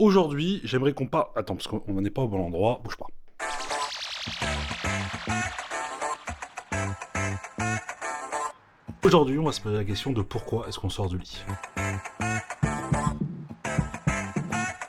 Aujourd'hui, j'aimerais qu'on parle... Attends, parce qu'on n'en est pas au bon endroit, bouge pas. Aujourd'hui, on va se poser la question de pourquoi est-ce qu'on sort du lit.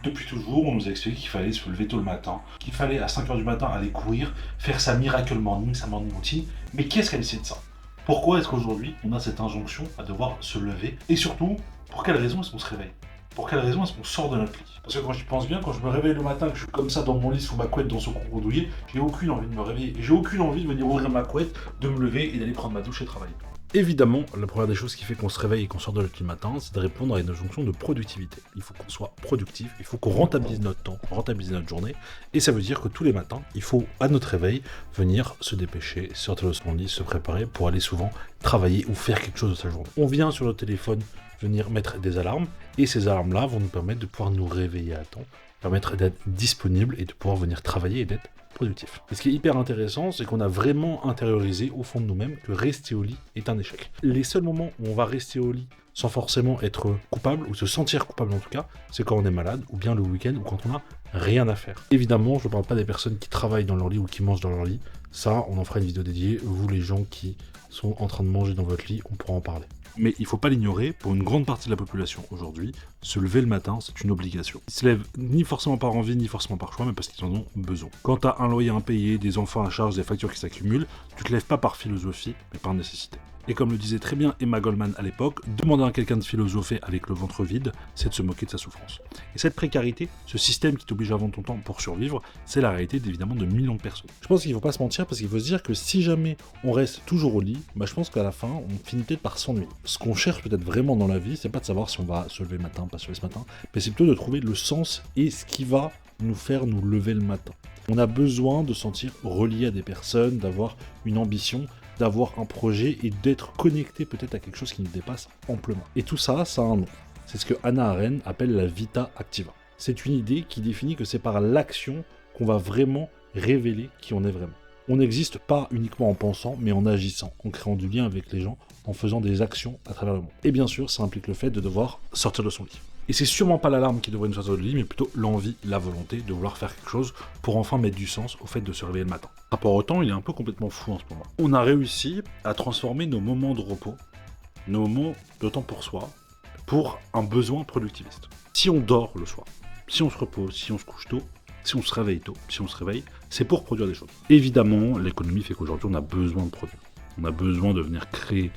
Depuis toujours, on nous a expliqué qu'il fallait se lever tôt le matin, qu'il fallait à 5h du matin aller courir, faire sa miracle morning, sa morning routine. Mais qui est-ce qui a décidé de ça? Pourquoi est-ce qu'aujourd'hui, on a cette injonction à devoir se lever? Et surtout, pour quelle raison est-ce qu'on se réveille? Pour quelle raison est-ce qu'on sort de notre lit? Parce que quand j'y pense bien, quand je me réveille le matin, que je suis comme ça dans mon lit sous ma couette dans ce cocon douillet, j'ai aucune envie de me réveiller. Et j'ai aucune envie de venir ouvrir ma couette, de me lever et d'aller prendre ma douche et travailler. Évidemment, la première des choses qui fait qu'on se réveille et qu'on sort de notre lit le matin, c'est de répondre à une injonction de productivité. Il faut qu'on soit productif, il faut qu'on rentabilise notre temps, rentabilise notre journée, et ça veut dire que tous les matins, il faut, à notre réveil, venir se dépêcher, sortir de son lit, se préparer pour aller souvent travailler ou faire quelque chose de sa journée. On vient sur notre téléphone venir mettre des alarmes, et ces alarmes-là vont nous permettre de pouvoir nous réveiller à temps, permettre d'être disponible et de pouvoir venir travailler et d'être productif. Et ce qui est hyper intéressant, c'est qu'on a vraiment intériorisé au fond de nous-mêmes que rester au lit est un échec. Les seuls moments où on va rester au lit sans forcément être coupable, ou se sentir coupable en tout cas, c'est quand on est malade, ou bien le week-end, ou quand on a rien à faire. Évidemment, je ne parle pas des personnes qui travaillent dans leur lit ou qui mangent dans leur lit. Ça, on en fera une vidéo dédiée. Vous, les gens qui sont en train de manger dans votre lit, on pourra en parler. Mais il ne faut pas l'ignorer, pour une grande partie de la population aujourd'hui, se lever le matin, c'est une obligation. Ils se lèvent ni forcément par envie, ni forcément par choix, mais parce qu'ils en ont besoin. Quand tu as un loyer impayé, des enfants à charge, des factures qui s'accumulent, tu te lèves pas par philosophie, mais par nécessité. Et comme le disait très bien Emma Goldman à l'époque, demander à quelqu'un de philosopher avec le ventre vide, c'est de se moquer de sa souffrance. Et cette précarité, ce système qui t'oblige à vendre ton temps pour survivre, c'est la réalité évidemment de millions de personnes. Je pense qu'il ne faut pas se mentir parce qu'il faut se dire que si jamais on reste toujours au lit, je pense qu'à la fin, on finit peut-être par s'ennuyer. Ce qu'on cherche peut-être vraiment dans la vie, c'est pas de savoir si on va se lever le matin, pas se lever ce matin, mais c'est plutôt de trouver le sens et ce qui va nous faire nous lever le matin. On a besoin de se sentir relié à des personnes, d'avoir une ambition, d'avoir un projet et d'être connecté peut-être à quelque chose qui nous dépasse amplement. Et tout ça, ça a un nom. C'est ce que Hannah Arendt appelle la vita activa. C'est une idée qui définit que c'est par l'action qu'on va vraiment révéler qui on est vraiment. On n'existe pas uniquement en pensant, mais en agissant, en créant du lien avec les gens, en faisant des actions à travers le monde. Et bien sûr, ça implique le fait de devoir sortir de son lit. Et c'est sûrement pas l'alarme qui devrait nous sortir du lit, mais plutôt l'envie, la volonté de vouloir faire quelque chose pour enfin mettre du sens au fait de se réveiller le matin. Par rapport au temps, il est un peu complètement fou en ce moment. On a réussi à transformer nos moments de repos, nos moments de temps pour soi, pour un besoin productiviste. Si on dort le soir, si on se repose, si on se couche tôt, si on se réveille tôt, si on se réveille, c'est pour produire des choses. Évidemment, l'économie fait qu'aujourd'hui, on a besoin de produire. On a besoin de venir créer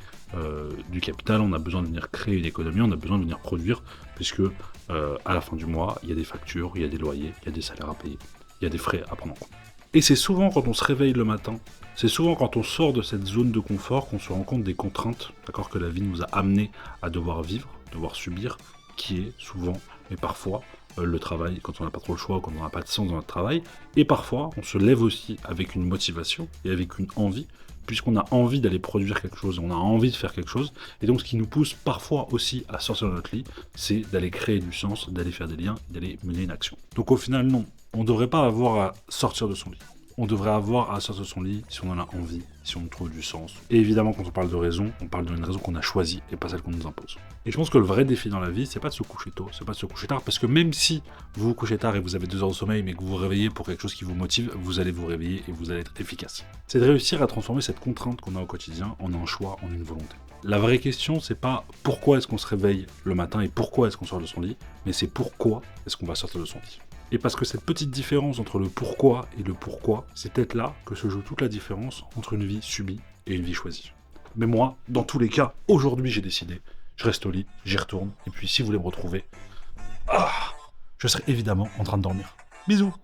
du capital, on a besoin de venir créer une économie, on a besoin de venir produire, puisque à la fin du mois, il y a des factures, il y a des loyers, il y a des salaires à payer, il y a des frais à prendre en compte. Et c'est souvent quand on se réveille le matin, c'est souvent quand on sort de cette zone de confort qu'on se rend compte des contraintes, d'accord, que la vie nous a amené à devoir vivre, devoir subir, qui est souvent, mais parfois, le travail, quand on n'a pas trop le choix, quand on n'a pas de sens dans notre travail, et parfois on se lève aussi avec une motivation et avec une envie, puisqu'on a envie d'aller produire quelque chose, on a envie de faire quelque chose, et donc ce qui nous pousse parfois aussi à sortir de notre lit, c'est d'aller créer du sens, d'aller faire des liens, d'aller mener une action. Donc au final, non, on ne devrait pas avoir à sortir de son lit. On devrait avoir à sortir de son lit si on en a envie, si on trouve du sens. Et évidemment, quand on parle de raison, on parle d'une raison qu'on a choisie et pas celle qu'on nous impose. Et je pense que le vrai défi dans la vie, c'est pas de se coucher tôt, c'est pas de se coucher tard, parce que même si vous vous couchez tard et vous avez 2 heures de sommeil, mais que vous vous réveillez pour quelque chose qui vous motive, vous allez vous réveiller et vous allez être efficace. C'est de réussir à transformer cette contrainte qu'on a au quotidien en un choix, en une volonté. La vraie question, c'est pas pourquoi est-ce qu'on se réveille le matin et pourquoi est-ce qu'on sort de son lit, mais c'est pourquoi est-ce qu'on va sortir de son lit. Et parce que cette petite différence entre le pourquoi et le pourquoi, c'est peut-être là que se joue toute la différence entre une vie subie et une vie choisie. Mais moi, dans tous les cas, aujourd'hui j'ai décidé, je reste au lit, j'y retourne, et puis si vous voulez me retrouver, je serai évidemment en train de dormir. Bisous!